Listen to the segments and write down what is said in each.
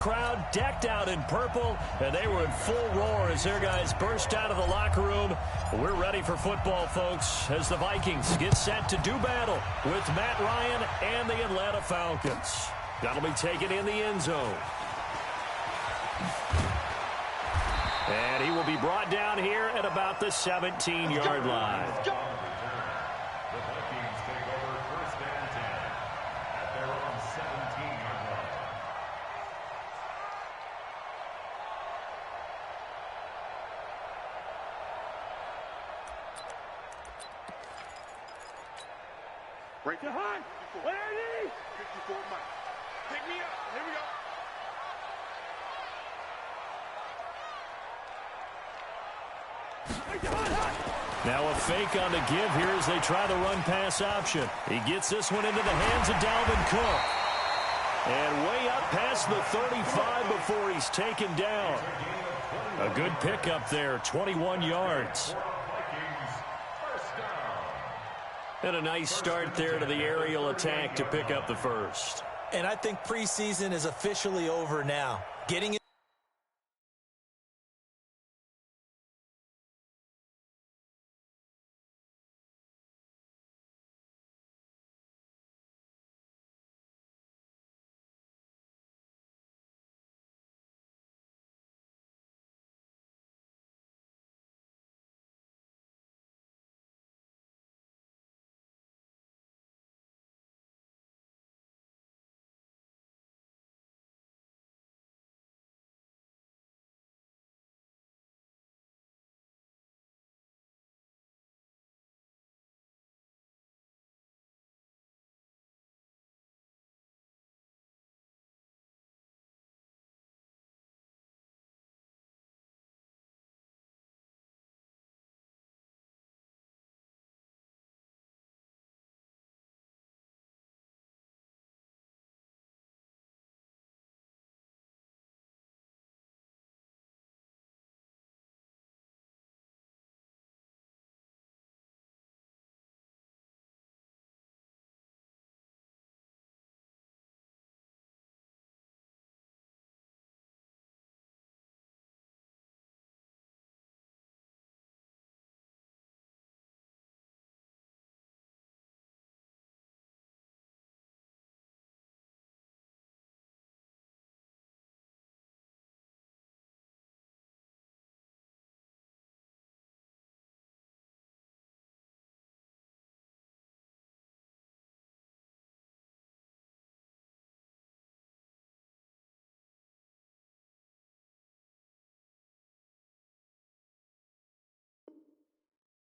Crowd decked out in purple, and they were in full roar as their guys burst out of the locker room. We're ready for football, folks, as the Vikings get set to do battle with Matt Ryan and the Atlanta Falcons. That'll be taken in the end zone. And he will be brought down here at about the 17-yard line. Break it high. 54, Mike. Pick me up. Here we go. Now a fake on the give here as they try the run-pass option. He gets this one into the hands of Dalvin Cook. And way up past the 35 before he's taken down. A good pickup there, 21 yards. And a nice start there to the aerial attack to pick up the first. And I think preseason is officially over now. Getting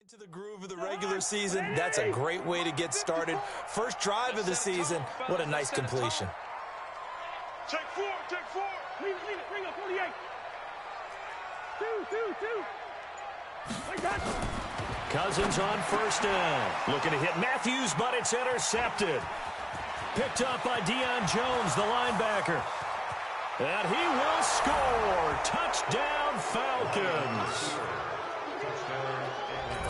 into the groove of the regular season, that's a great way to get started. First drive of the season, what a nice completion. Check four. Leave it. Bring up 48. Two. Like that. Cousins on first down. Looking to hit Matthews, but it's intercepted. Picked up by Deion Jones, the linebacker. And he will score. Touchdown, Falcons.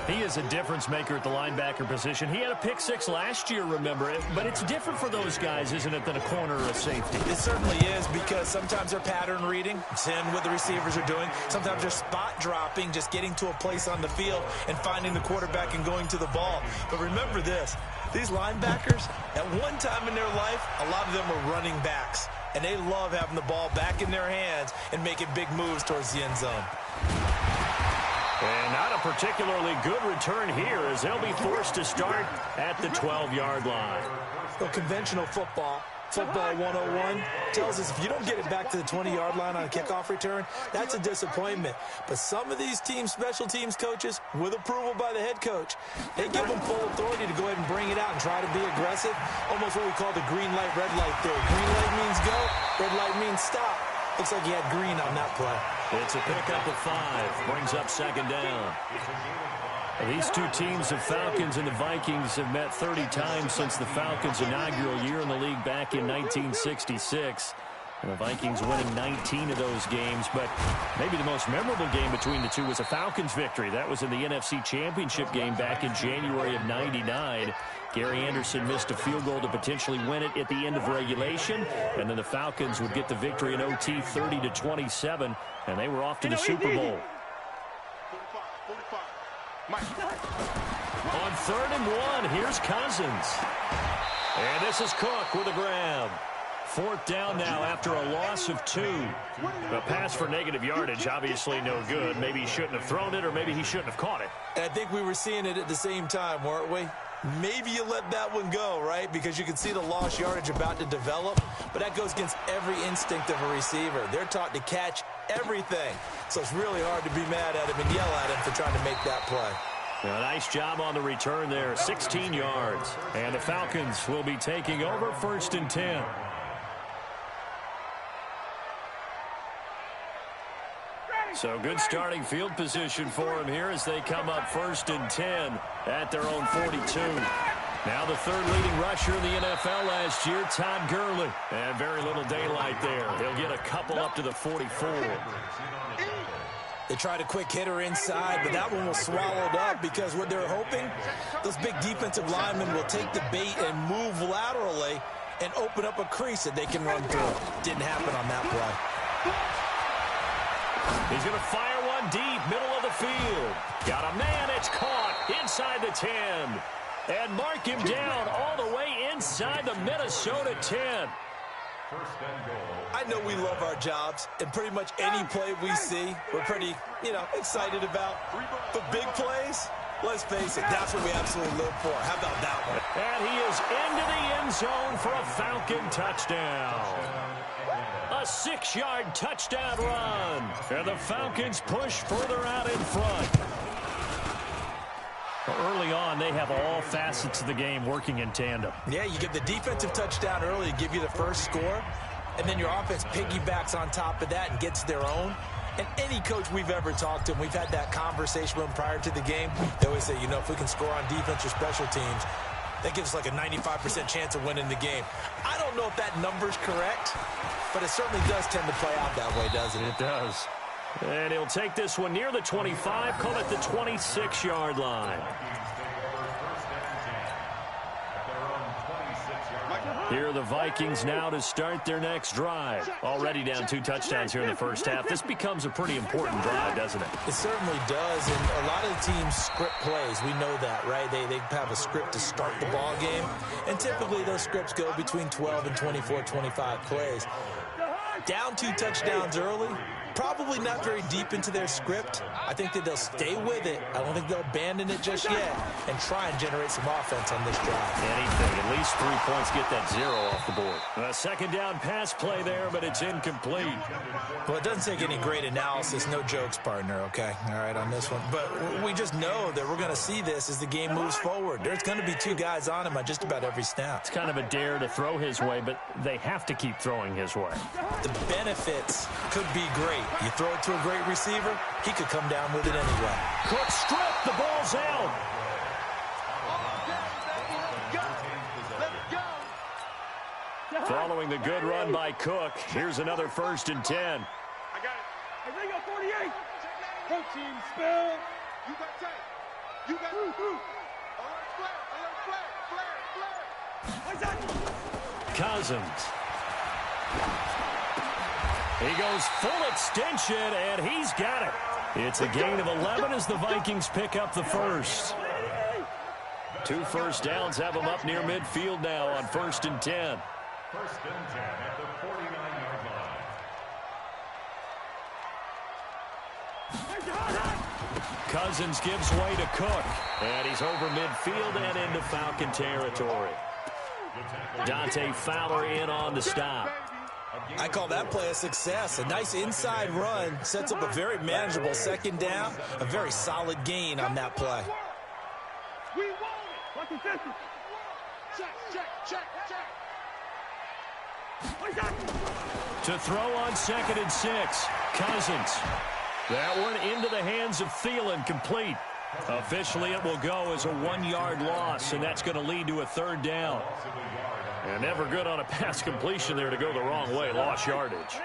He is a difference maker at the linebacker position. He had a pick six last year, remember it. But it's different for those guys, isn't it, than a corner or a safety? It certainly is, because sometimes they're pattern reading, seeing what the receivers are doing. Sometimes they're spot dropping, just getting to a place on the field and finding the quarterback and going to the ball. But remember this, these linebackers, at one time in their life, a lot of them were running backs. And they love having the ball back in their hands and making big moves towards the end zone. And not a particularly good return here, as they'll be forced to start at the 12-yard line. Well, conventional football 101, tells us if you don't get it back to the 20-yard line on a kickoff return, that's a disappointment. But some of these teams, special teams coaches, with approval by the head coach, they give them full authority to go ahead and bring it out and try to be aggressive. Almost what we call the green light, red light theory. Green light means go, red light means stop. Looks like he had green on that play. It's a pickup of 5. Brings up second down. These two teams, the Falcons and the Vikings, have met 30 times since the Falcons' inaugural year in the league back in 1966. And the Vikings winning 19 of those games, but maybe the most memorable game between the two was a Falcons victory. That was in the NFC Championship game back in January of '99. Gary Anderson missed a field goal to potentially win it at the end of regulation, and then the Falcons would get the victory in OT 30-27, and they were off to the Super Bowl. 45. On 3rd and 1, here's Cousins. And this is Cook with a grab. 4th down now after a loss of 2. A pass for negative yardage, obviously no good. Maybe he shouldn't have thrown it, or maybe he shouldn't have caught it. And I think we were seeing it at the same time, weren't we? Maybe you let that one go, right? Because you can see the lost yardage about to develop. But that goes against every instinct of a receiver. They're taught to catch everything. So it's really hard to be mad at him and yell at him for trying to make that play. A nice job on the return there, 16 yards. And the Falcons will be taking over 1st and 10. So good starting field position for him here as they come up 1st and 10 at their own 42. Now the 3rd leading rusher in the NFL last year, Todd Gurley. And very little daylight there. He'll get a couple up to the 44. They tried a quick hitter inside, but that one was swallowed up because what they're hoping, those big defensive linemen will take the bait and move laterally and open up a crease that they can run through. Didn't happen on that play. He's going to fire one deep, middle of the field. Got a man, it's caught inside the 10. And mark him down all the way inside the Minnesota 10. I know we love our jobs, and pretty much any play we see, we're pretty, excited about. But big plays, let's face it, that's what we absolutely live for. How about that one? And he is into the end zone for a Falcon touchdown. A 6-yard touchdown run. And the Falcons push further out in front. Well, early on, they have all facets of the game working in tandem. Yeah, you get the defensive touchdown early to give you the first score, and then your offense piggybacks on top of that and gets their own. And any coach we've ever talked to, and we've had that conversation with them prior to the game, they always say, if we can score on defense or special teams, that gives us like a 95% chance of winning the game. I don't know if that number's correct, but it certainly does tend to play out that way, doesn't it? It does. And he'll take this one near the 25, call it the 26-yard line. Here are the Vikings now to start their next drive. Already down 2 touchdowns here in the first half. This becomes a pretty important drive, doesn't it? It certainly does, and a lot of the teams script plays. We know that, right? They have a script to start the ball game, and typically those scripts go between 12 and 24, 25 plays. Down 2 touchdowns early, probably not very deep into their script. I think that they'll stay with it. I don't think they'll abandon it just yet and try and generate some offense on this drive. Anything, at least 3 points, get that 0 off the board. A 2nd down pass play there, but it's incomplete. Well, it doesn't take any great analysis. No jokes, partner, okay? All right, on this one. But we just know that we're going to see this as the game moves forward. There's going to be 2 guys on him on just about every snap. It's kind of a dare to throw his way, but they have to keep throwing his way. The benefits could be great. You throw it to a great receiver, he could come down with it anyway. Cook stripped, the ball's out. Following the good run by Cook, here's another 1st and 10. I got it. Hey, they got 48. Whole team spell. You got tight. You got flare. Cousins. He goes full extension, and he's got it. It's a gain of 11 as the Vikings pick up the first. 2 first downs have them up near midfield now on 1st and 10. 1st and 10 at the 49-yard line. Cousins gives way to Cook, and he's over midfield and into Falcon territory. Dante Fowler in on the stop. I call that play a success. A nice inside run sets up a very manageable 2nd down, a very solid gain on that play. We want it. Check. To throw on 2nd and 6, Cousins. That one into the hands of Thielen, complete. Officially, it will go as a 1-yard loss, and that's going to lead to a 3rd down. And never good on a pass completion there to go the wrong way. Lost yardage.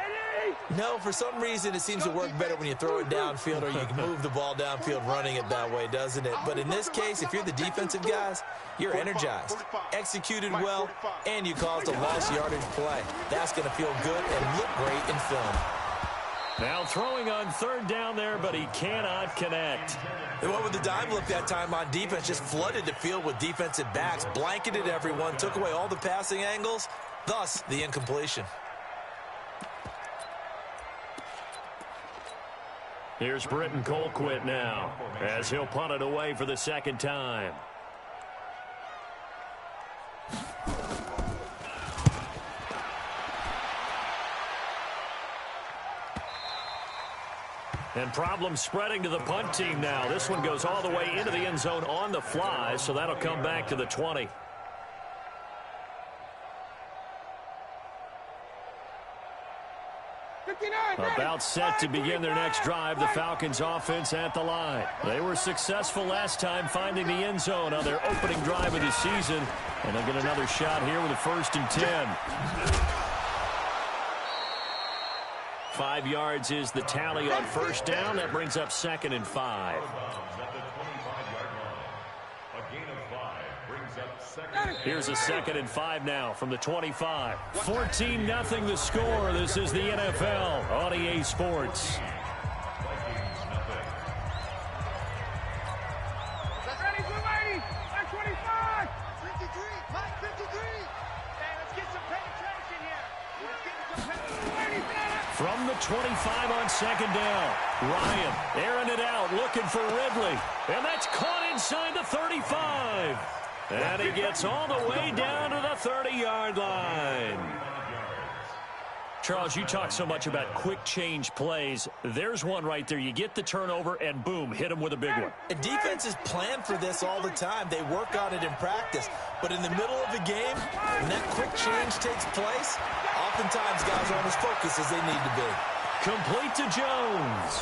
No, for some reason it seems to work better when you throw it downfield or you can move the ball downfield running it that way, doesn't it? But in this case, if you're the defensive guys, you're energized, executed well, and you caused a lost yardage play. That's going to feel good and look great in film. Now throwing on third down there, but he cannot connect. And what with the dime look that time on defense, just flooded the field with defensive backs, blanketed everyone, took away all the passing angles, thus the incompletion. Here's Britton Colquitt now as he'll punt it away for the second time. And problems spreading to the punt team now. This one goes all the way into the end zone on the fly, so that'll come back to the 20. About set to begin their next drive, the Falcons offense at the line. They were successful last time finding the end zone on their opening drive of the season, and they'll get another shot here with a 1st and 10. 5 yards is the tally on first down. That brings up 2nd and 5. Here's a 2nd and 5 now from the 25. 14-0 the score. This is the NFL on EA Sports. Ready, 280, 25, 53, Mike 53. Hey, let's get some penetration here. Let's get some penetration. From the 25 on 2nd down, Ryan airing it out, looking for Ridley. And that's caught inside the 35. And he gets all the way down to the 30-yard line. Charles, you talk so much about quick change plays. There's one right there. You get the turnover, and boom, hit him with a big one. And defenses plan for this all the time. They work on it in practice. But in the middle of the game, when that quick change takes place, oftentimes guys aren't as focused as they need to be. Complete to Jones.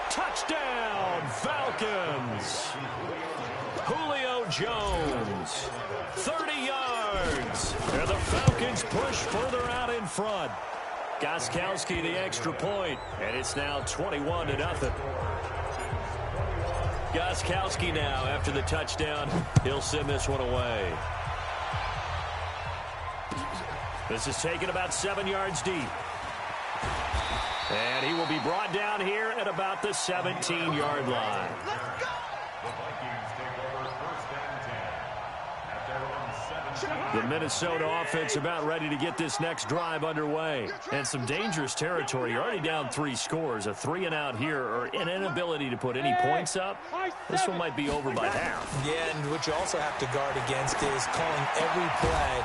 Touchdown, Falcons. Julio Jones, 30 yards. And the Falcons push further out in front. Gostkowski the extra point, and it's now 21-0. Gostkowski now after the touchdown. He'll send this one away. This is taken about 7 yards deep. And he will be brought down here at about the 17-yard line. The Minnesota offense about ready to get this next drive underway. And some dangerous territory. You're already down 3 scores. A 3-and-out here or an inability to put any points up. This one might be over by half. Yeah, and what you also have to guard against is calling every play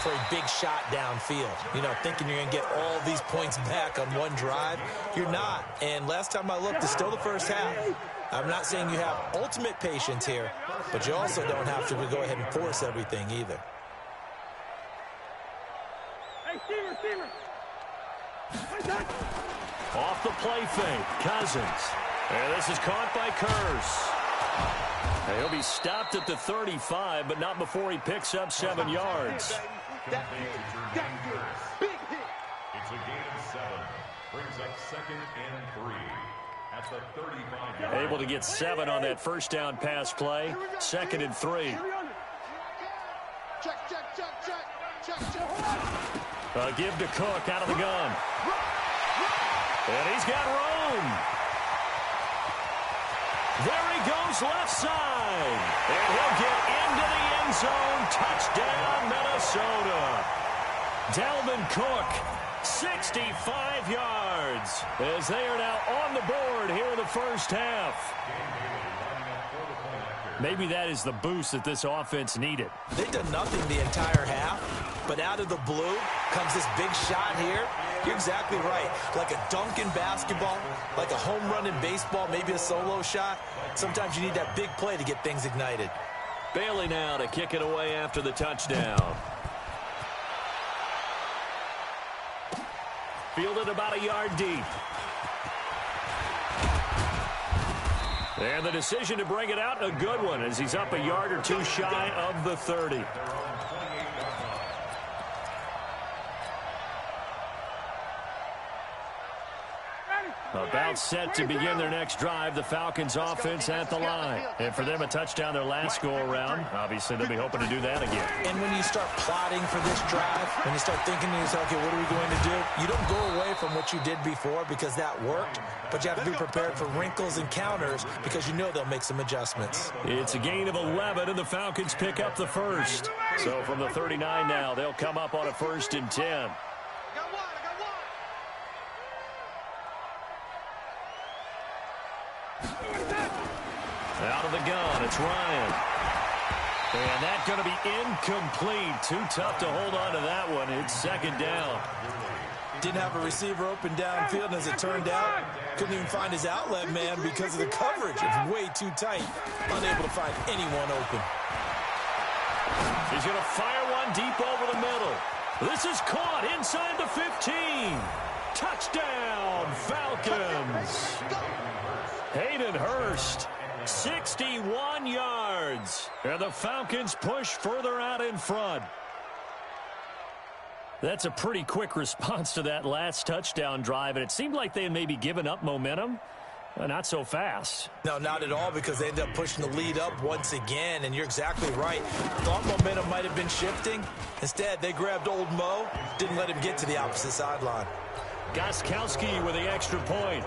for a big shot downfield. You know, thinking you're going to get all these points back on one drive. You're not. And last time I looked, it's still the first half. I'm not saying you have ultimate patience here, but you also don't have to go ahead and force everything either. Hey, Steamer. Off the play fake, Cousins. And this is caught by Curse. And he'll be stopped at the 35, but not before he picks up 7 yards. Big hit. It's a gain of 7. Brings up 2nd and 3 at the 35. Able to get 7 on that first down pass play. 2nd and 3. Check. Give to Cook out of the gun. And he's got room. There he goes left side. And he'll get into the end zone. Touchdown, Minnesota. Dalvin Cook, 65 yards, as they are now on the board here in the first half. Maybe that is the boost that this offense needed. They've done nothing the entire half, but out of the blue comes this big shot here. You're exactly right. Like a dunk in basketball, like a home run in baseball, maybe a solo shot. Sometimes you need that big play to get things ignited. Bailey now to kick it away after the touchdown. Fielded about a yard deep. And the decision to bring it out, a good one, as he's up a yard or two shy of the 30. About set to begin their next drive, the Falcons offense at the line. And for them, a touchdown their last go-around. Obviously, they'll be hoping to do that again. And when you start plotting for this drive, when you start thinking to yourself, okay, what are we going to do? You don't go away from what you did before because that worked, but you have to be prepared for wrinkles and counters because you know they'll make some adjustments. It's a gain of 11, and the Falcons pick up the first. So from the 39 now, they'll come up on a 1st and 10. Out of the gun, it's Ryan. And that's going to be incomplete. Too tough to hold on to that one. It's 2nd down. Didn't have a receiver open downfield, and as it turned out, couldn't even find his outlet man because of the coverage. It's way too tight. Unable to find anyone open. He's going to fire one deep over the middle. This is caught inside the 15. Touchdown, Falcons. Hayden Hurst, 61 yards. And the Falcons push further out in front. That's a pretty quick response to that last touchdown drive, and it seemed like they had maybe given up momentum. Not so fast. No, not at all, because they ended up pushing the lead up once again, and you're exactly right. Thought momentum might have been shifting. Instead, they grabbed old Mo, didn't let him get to the opposite sideline. Gostkowski with the extra point.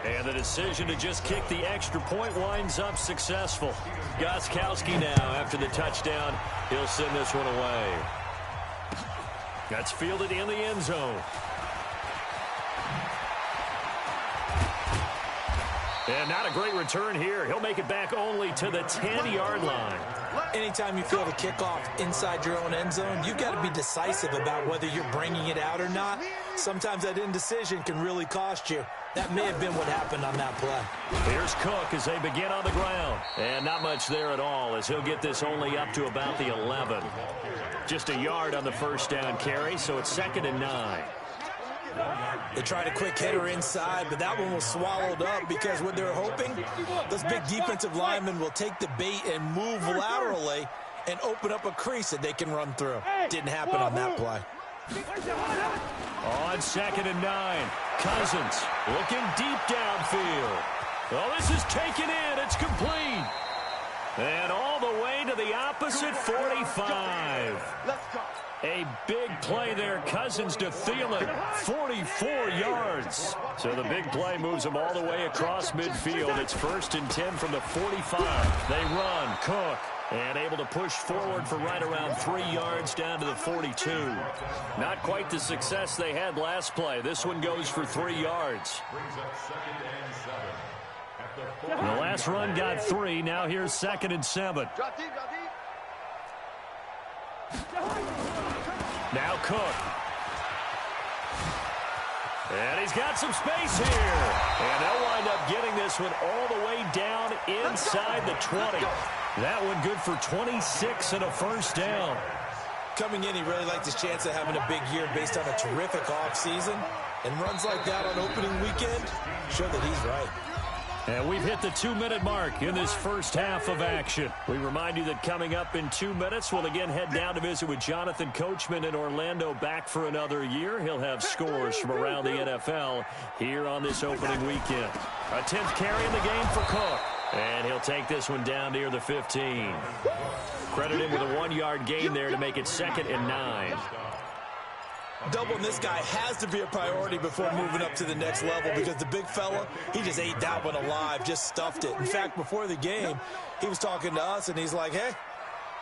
And the decision to just kick the extra point winds up successful. Gostkowski now, after the touchdown, he'll send this one away. That's fielded in the end zone. And not a great return here. He'll make it back only to the 10-yard line. Anytime you field a kickoff inside your own end zone, you've got to be decisive about whether you're bringing it out or not. Sometimes that indecision can really cost you. That may have been what happened on that play. Here's Cook as they begin on the ground. And not much there at all, as he'll get this only up to about the 11. Just a yard on the first down carry, so it's 2nd and 9. They tried a quick hitter inside, but that one was swallowed up because what they're hoping, those big defensive linemen will take the bait and move laterally and open up a crease that they can run through. Didn't happen on that play. On 2nd and 9, Cousins looking deep downfield. Oh, this is taken in. It's complete. And all the way to the opposite 45. A big play there. Cousins to Thielen, 44 yards. So the big play moves them all the way across midfield. It's 1st and 10 from the 45. They run. Cook. And able to push forward for right around 3 yards down to the 42. Not quite the success they had last play. This one goes for 3 yards. The last run got 3. Now here's 2nd and 7. Now Cook. And he's got some space here. And they'll wind up getting this one all the way down inside the 20. That one good for 26 and a first down. Coming in, he really liked his chance of having a big year based on a terrific offseason. And runs like that on opening weekend show that he's right. And we've hit the 2-minute mark in this first half of action. We remind you that coming up in 2 minutes, we'll again head down to visit with Jonathan Coachman in Orlando, back for another year. He'll have scores from around the NFL here on this opening weekend. A 10th carry in the game for Cook. And he'll take this one down near the 15. Credit him with a 1-yard gain there to make it 2nd and 9. Doubling this guy has to be a priority before moving up to the next level, because the big fella, he just ate that one alive, just stuffed it. In fact, before the game, he was talking to us, and he's like, hey,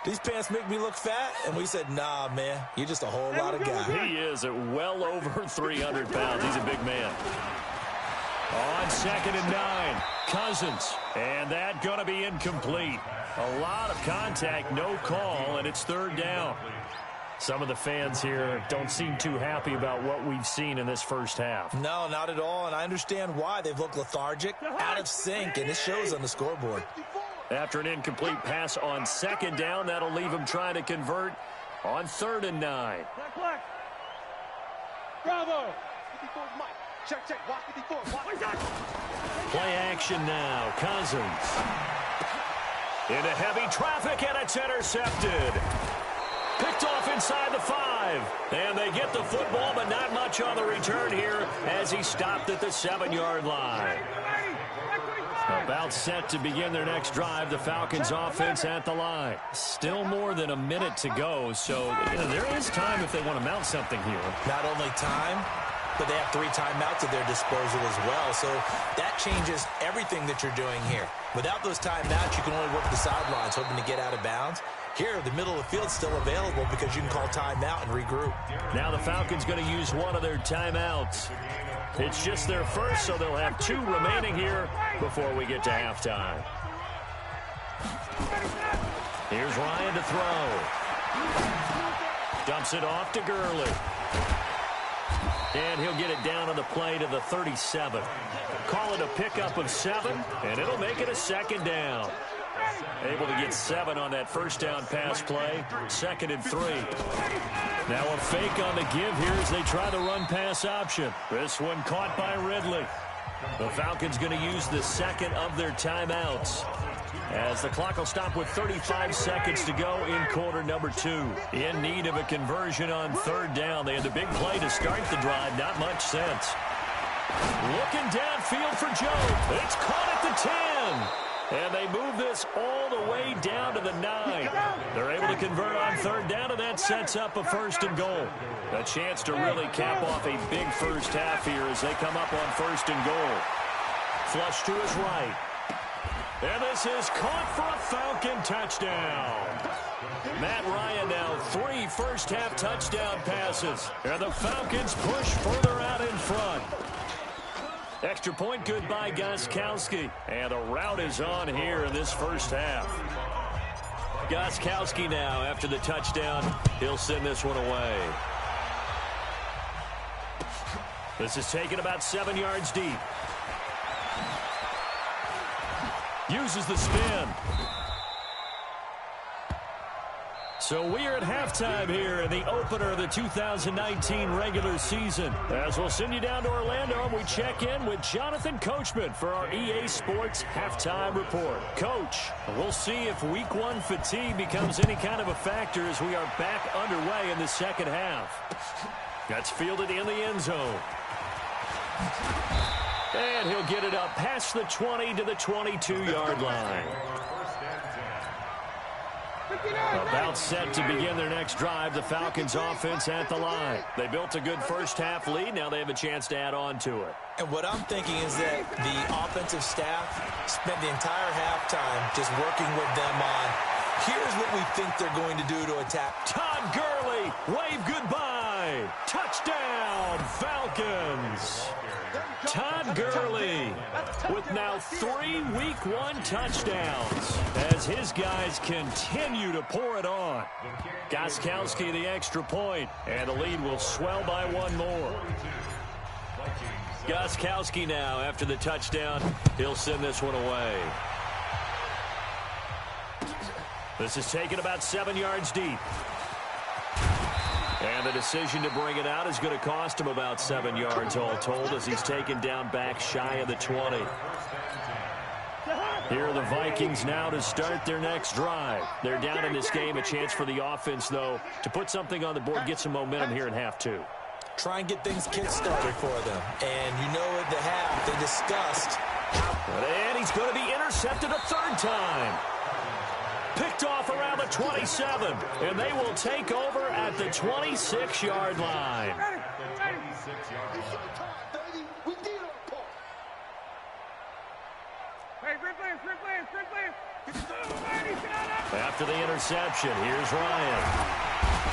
these pants make me look fat? And we said, nah, man, you're just a whole lot of guy. He is at well over 300 pounds. He's a big man. On 2nd and 9, Cousins. And that going to be incomplete. A lot of contact, no call, and it's 3rd down. Some of the fans here don't seem too happy about what we've seen in this first half. No, not at all, and I understand why. They've looked lethargic, out of sync, and it shows on the scoreboard. After an incomplete pass on 2nd down, that'll leave them trying to convert on 3rd and 9. Bravo! 54 Mike. Check. Watch 54. Play action now. Cousins. Into heavy traffic, and it's intercepted. Picked off inside the 5. And they get the football, but not much on the return here as he stopped at the 7-yard line. About set to begin their next drive, the Falcons offense at the line. Still more than a minute to go, so there is time if they want to mount something here. Not only time, but they have 3 timeouts at their disposal as well, so that changes everything that you're doing here. Without those timeouts, you can only work the sidelines, hoping to get out of bounds. Here, the middle of the field's still available because you can call timeout and regroup. Now the Falcons going to use one of their timeouts. It's just their first, so they'll have 2 remaining here before we get to halftime. Here's Ryan to throw. Dumps it off to Gurley. And he'll get it down on the play to the 37. Call it a pickup of 7, and it'll make it a 2nd down. Able to get 7 on that first down pass play. 2nd and 3. Now a fake on the give here as they try the run pass option. This one caught by Ridley. The Falcons going to use the 2nd of their timeouts, as the clock will stop with 35 seconds to go in quarter number 2. In need of a conversion on 3rd down. They had the big play to start the drive. Not much sense. Looking downfield for Joe. It's caught at the 10. And they move this all the way down to the 9. They're able to convert on 3rd down, and that sets up a 1st and goal. A chance to really cap off a big first half here as they come up on 1st and goal. Flush to his right. And this is caught for a Falcon touchdown. Matt Ryan now 3 first-half touchdown passes. And the Falcons push further out in front. Extra point good by Gostkowski. And a route is on here in this first half. Gostkowski now, after the touchdown, he'll send this one away. This is taken about 7 yards deep. Uses the spin. So we are at halftime here in the opener of the 2019 regular season. As we'll send you down to Orlando, and we check in with Jonathan Coachman for our EA Sports Halftime Report. Coach, we'll see if Week 1 fatigue becomes any kind of a factor as we are back underway in the second half. That's fielded in the end zone. And he'll get it up past the 20 to the 22-yard line. About set to begin their next drive, the Falcons offense at the line. They built a good first-half lead. Now they have a chance to add on to it. And what I'm thinking is that the offensive staff spent the entire halftime just working with them on, here's what we think they're going to do to attack. Todd Gurley, wave goodbye. Touchdown, Falcons. Todd Gurley with now 3 Week 1 touchdowns as his guys continue to pour it on. Gostkowski the extra point, and the lead will swell by 1 more. Gostkowski now, after the touchdown, he'll send this one away. This is taken about 7 yards deep. And the decision to bring it out is going to cost him about 7 yards all told as he's taken down back shy of the 20. Here are the Vikings now to start their next drive. They're down in this game. A chance for the offense, though, to put something on the board, get some momentum here in half 2. Try and get things kick-started for them. And you know at the half, they discussed. And he's going to be intercepted a 3rd time. Picked off around the 27, and they will take over at the 26-yard line. After the interception, here's Ryan.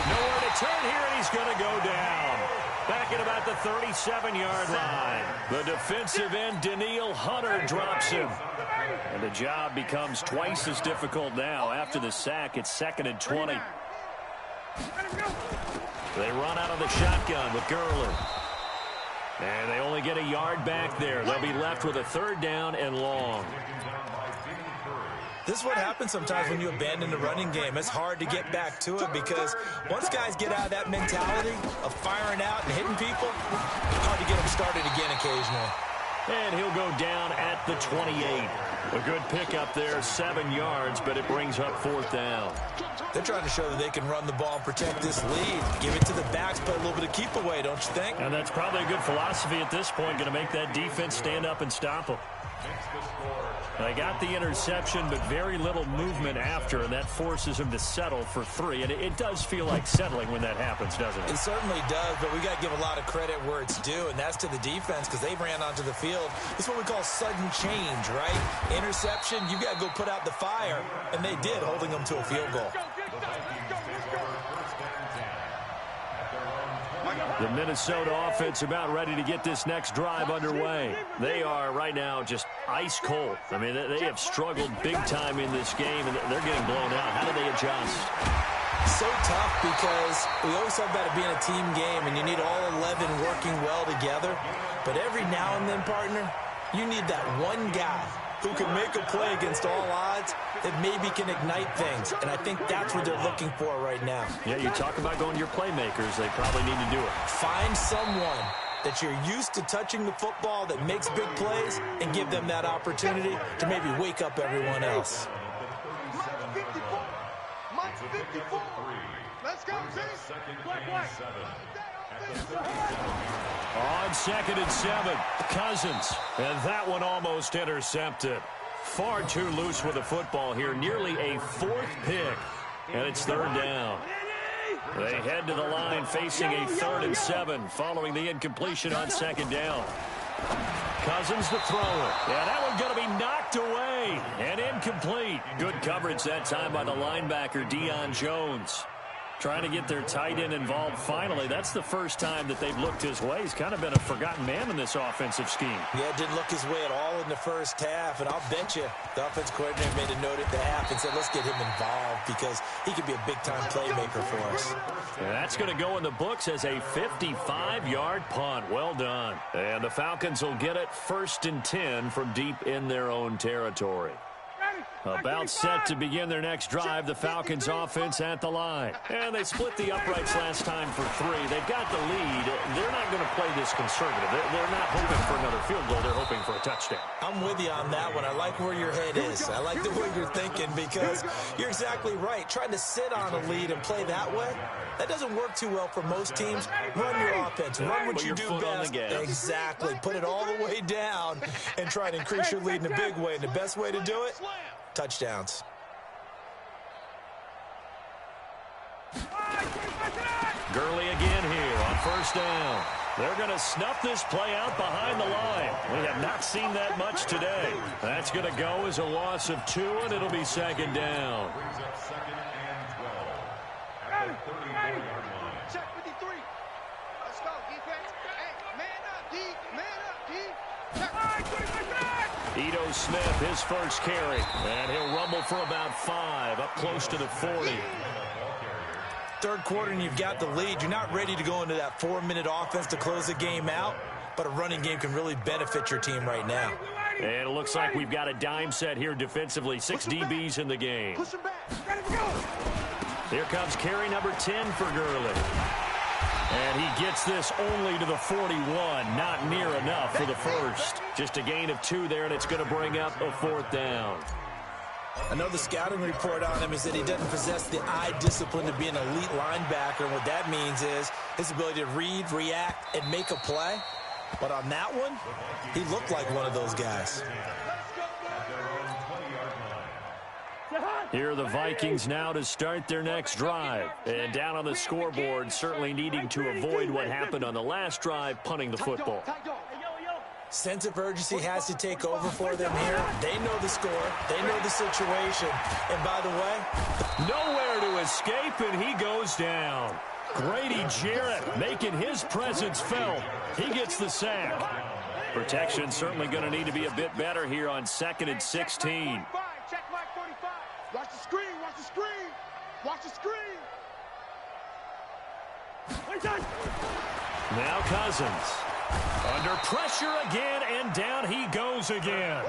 Nowhere to turn here, and he's going to go down. Back at about the 37-yard line. The defensive end, Daniil Hunter, drops him. And the job becomes twice as difficult now. After the sack, it's 2nd and 20. They run out of the shotgun with Gurley. And they only get a yard back there. They'll be left with a 3rd down and long. This is what happens sometimes when you abandon the running game. It's hard to get back to it because once guys get out of that mentality of firing out and hitting people, it's hard to get them started again occasionally. And he'll go down at the 28. A good pickup there, 7 yards, but it brings up 4th down. They're trying to show that they can run the ball and protect this lead. Give it to the backs, play a little bit of keep away, don't you think? And that's probably a good philosophy at this point, going to make that defense stand up and stop them. They got the interception, but very little movement after, and that forces them to settle for 3. And it does feel like settling when that happens, doesn't it? It certainly does, but we got to give a lot of credit where it's due, and that's to the defense because they ran onto the field. It's what we call sudden change, right? Interception, you got to go put out the fire, and they did, holding them to a field goal. The Minnesota offense about ready to get this next drive underway. They are right now just ice cold. I mean, they have struggled big time in this game, and they're getting blown out. How do they adjust? So tough because we always talk about it being a team game, and you need all 11 working well together. But every now and then, partner, you need that one guy who can make a play against all odds that maybe can ignite things. And I think that's what they're looking for right now. Yeah, you talk about going to your playmakers. They probably need to do it. Find someone that you're used to touching the football that makes big plays and give them that opportunity to maybe wake up everyone else. Mike 54. Let's go, Chase. On 2nd and 7, Cousins. And that one almost intercepted. Far too loose with the football here. Nearly a 4th pick. And it's 3rd down. They head to the line facing a 3rd and 7 following the incompletion on 2nd down. Cousins the thrower. Yeah, that one's going to be knocked away and incomplete. Good coverage that time by the linebacker, Deion Jones. Trying to get their tight end involved finally. That's the first time that they've looked his way. He's kind of been a forgotten man in this offensive scheme. Yeah, it didn't look his way at all in the first half, and I'll bet you the offense coordinator made a note at the half and said, let's get him involved because he could be a big-time playmaker for us. And that's going to go in the books as a 55-yard punt. Well done. And the Falcons will get it 1st and 10 from deep in their own territory. About set to begin their next drive, the Falcons offense at the line. And they split the uprights last time for 3. They've got the lead. They're not going to play this conservative. They're not hoping for another field goal. They're hoping for a touchdown. I'm with you on that one. I like where your head is. I like the way you're thinking because you're exactly right. Trying to sit on a lead and play that way, that doesn't work too well for most teams. Run your offense. Run what you do best. Exactly. Put it all the way down and try to increase your lead in a big way. And the best way to do it, touchdowns. Gurley again here on 1st down. They're going to snuff this play out behind the line. We have not seen that much today. That's going to go as a loss of 2, and it'll be 2nd down. Brings up 2nd and 12 at the 34-yard line. Check 53. Let's go, defense. Hey, man up, D. Man up, D. Ito Smith, his first carry. And he'll rumble for about 5, up close to the 40. 3rd quarter and you've got the lead. You're not ready to go into that 4-minute offense to close the game out, but a running game can really benefit your team right now. And it looks like we've got a dime set here defensively. 6 DBs in the game. Here comes carry number 10 for Gurley. And he gets this only to the 41. Not near enough for the first. Just a gain of 2 there, and it's going to bring up a 4th down. I know the scouting report on him is that he doesn't possess the eye discipline to be an elite linebacker. And what that means is his ability to read, react, and make a play. But on that one, he looked like one of those guys. Here are the Vikings now to start their next drive. And down on the scoreboard, certainly needing to avoid what happened on the last drive, punting the football. Sense of urgency has to take over for them here. They know the score. They know the situation. And by the way, nowhere to escape, and he goes down. Grady Jarrett making his presence felt. He gets the sack. Protection certainly going to need to be a bit better here on 2nd and 16. Check Mike 45. Watch the screen. Watch the screen. Watch the screen. Now Cousins. Under pressure again, and down he goes again.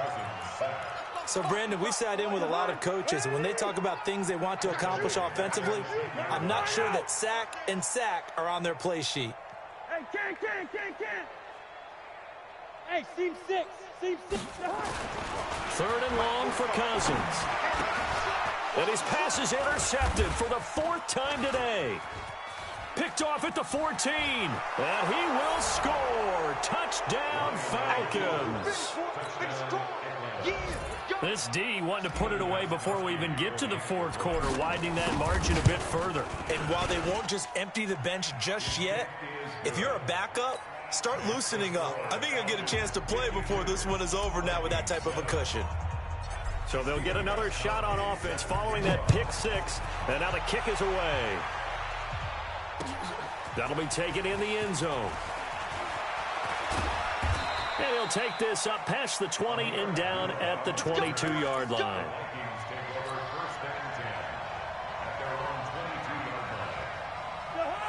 So, Brandon, we've sat in with a lot of coaches, and when they talk about things they want to accomplish offensively, I'm not sure that sack and sack are on their play sheet. Hey, Ken. Hey, seam six. Seam six. Third and long for Cousins. And his pass is intercepted for the 4th time today. Picked off at the 14. And he will score. Touchdown, Falcons. This D wanting to put it away before we even get to the 4th quarter, widening that margin a bit further. And while they won't just empty the bench just yet, if you're a backup, start loosening up. I think you'll get a chance to play before this one is over now with that type of a cushion. So they'll get another shot on offense following that pick 6. And now the kick is away. That'll be taken in the end zone. And he'll take this up past the 20 and down at the 22-yard line.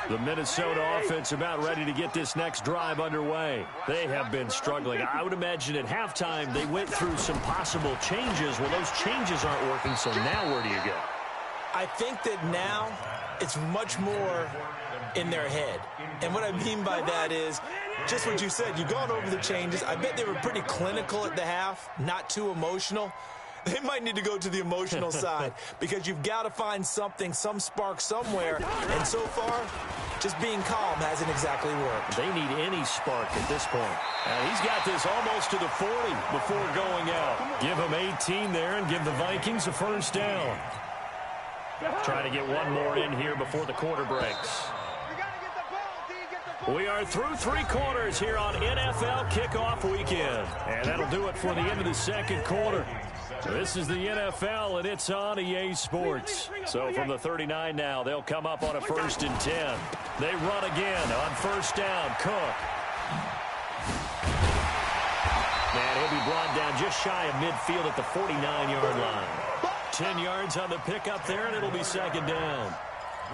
The Minnesota offense about ready to get this next drive underway. They have been struggling. I would imagine at halftime they went through some possible changes. Well, those changes aren't working, so now where do you go? I think that now it's much more in their head. And what I mean by that is just what you said. You've gone over the changes. I bet they were pretty clinical at the half, not too emotional. They might need to go to the emotional side because you've got to find something, some spark somewhere. And so far, just being calm hasn't exactly worked. They need any spark at this point. He's got this almost to the 40 before going out. Give him 18 there and give the Vikings a first down. Try to get one more in here before the quarter breaks. We are through 3 quarters here on NFL Kickoff Weekend. And that'll do it for the end of the 2nd quarter. This is the NFL, and it's on EA Sports. So from the 39 now, they'll come up on a 1st and 10. They run again on 1st down. Cook. And he'll be brought down just shy of midfield at the 49-yard line. 10 yards on the pickup there, and it'll be 2nd down.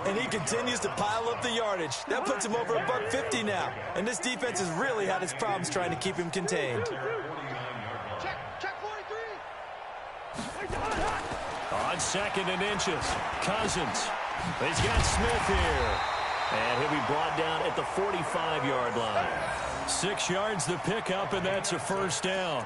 And he continues to pile up the yardage. That puts him over $150 now. And this defense has really had its problems trying to keep him contained. Check 43. On 2nd and inches, Cousins. He's got Smith here. And he'll be brought down at the 45-yard line. 6 yards the pickup, and that's a 1st down.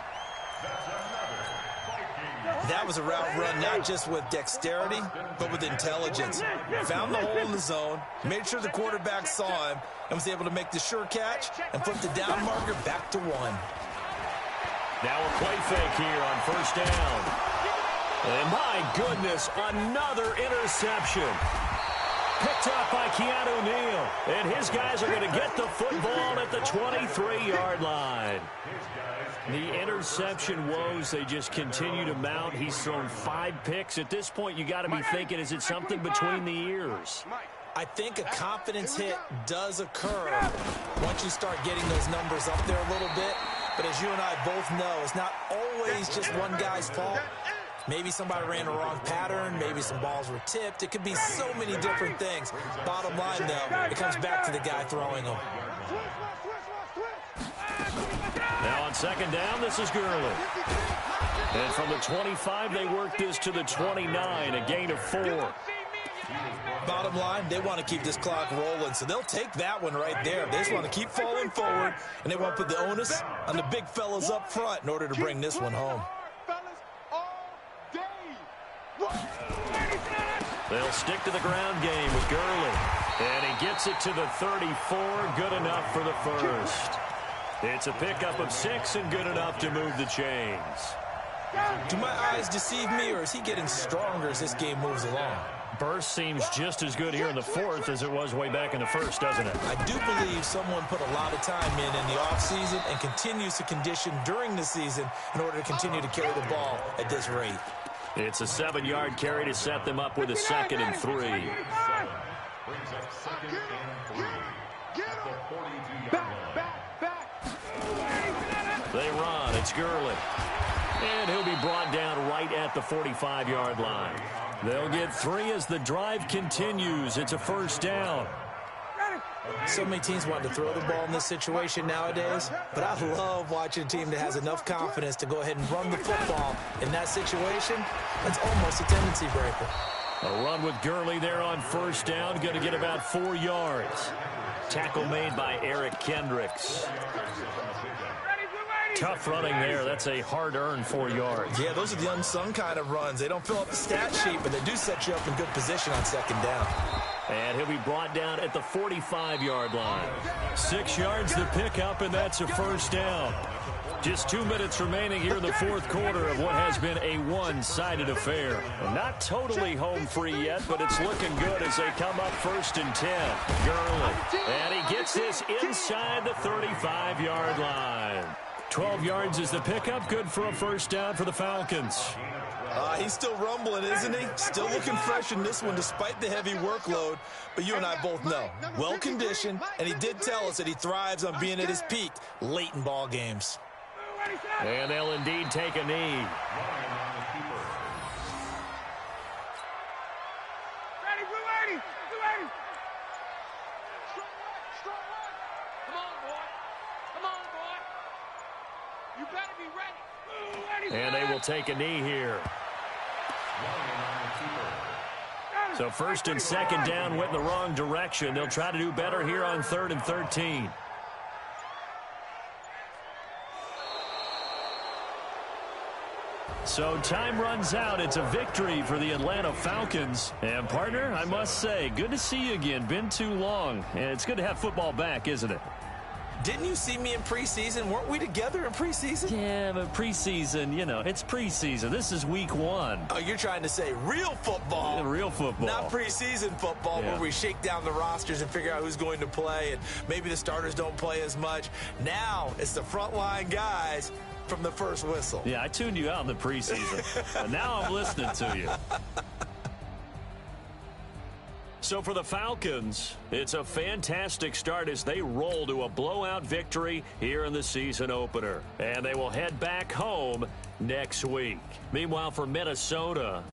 That was a route run not just with dexterity, but with intelligence. Found the hole in the zone, made sure the quarterback saw him, and was able to make the sure catch and flip the down marker back to 1. Now a play fake here on 1st down. And my goodness, another interception. Picked up by Keanu Neal. And his guys are going to get the football at the 23-yard line. The interception woes, they just continue to mount. He's thrown 5 picks. At this point, you got to be thinking, is it something between the ears? I think a confidence hit does occur once you start getting those numbers up there a little bit. But as you and I both know, it's not always just one guy's fault. Maybe somebody ran a wrong pattern. Maybe some balls were tipped. It could be so many different things. Bottom line, though, it comes back to the guy throwing them. Now on 2nd down, this is Gurley. And from the 25, they work this to the 29, a gain of 4. Bottom line, they want to keep this clock rolling, so they'll take that one right there. They just want to keep falling forward, and they want to put the onus on the big fellas up front in order to bring this one home. They'll stick to the ground game with Gurley. And he gets it to the 34, good enough for the first. It's a pickup of 6 and good enough to move the chains. Do my eyes deceive me, or is he getting stronger as this game moves along? Burst seems just as good here in the 4th as it was way back in the 1st, doesn't it? I do believe someone put a lot of time in the offseason and continues to condition during the season in order to continue to carry the ball at this rate. It's a 7-yard carry to set them up with a 2nd and 3. Brings up 2nd and 3 at the 42-yard line. They run. It's Gurley. And he'll be brought down right at the 45-yard line. They'll get 3 as the drive continues. It's a 1st down. So many teams want to throw the ball in this situation nowadays, but I love watching a team that has enough confidence to go ahead and run the football in that situation. That's almost a tendency breaker. A run with Gurley there on 1st down, going to get about 4 yards. Tackle made by Eric Kendricks. Tough running there. That's a hard-earned 4 yards. Yeah, those are the unsung kind of runs. They don't fill up the stat sheet, but they do set you up in good position on second down. And he'll be brought down at the 45-yard line. 6 yards the pickup, and that's a first down. Just 2 minutes remaining here in the fourth quarter of what has been a one-sided affair. Not totally home free yet, but it's looking good as they come up 1st and 10. Gurley. And he gets this inside the 35-yard line. 12 yards is the pickup. Good for a first down for the Falcons. He's still rumbling, isn't he? Still looking fresh in this one despite the heavy workload. But you and I both know, well-conditioned, and he did tell us that he thrives on being at his peak late in ball games. And they'll indeed take a knee. Ready, Blue 80. Blue 80. Strong one. Come on, boy. Come on, boy. You better be ready. And they will take a knee here. So 1st and 2nd down went in the wrong direction. They'll try to do better here on 3rd and 13. So time runs out. It's a victory for the Atlanta Falcons. And, partner, I must say, good to see you again. Been too long. And it's good to have football back, isn't it? Didn't you see me in preseason? Weren't we together in preseason? Yeah, but preseason, you know, it's preseason. This is week 1. Oh, you're trying to say real football. Yeah, real football. Not preseason football where we shake down the rosters and figure out who's going to play, and maybe the starters don't play as much. Now it's the frontline guys from the first whistle. Yeah, I tuned you out in the preseason. And now I'm listening to you. So for the Falcons, it's a fantastic start as they roll to a blowout victory here in the season opener. And they will head back home next week. Meanwhile, for Minnesota,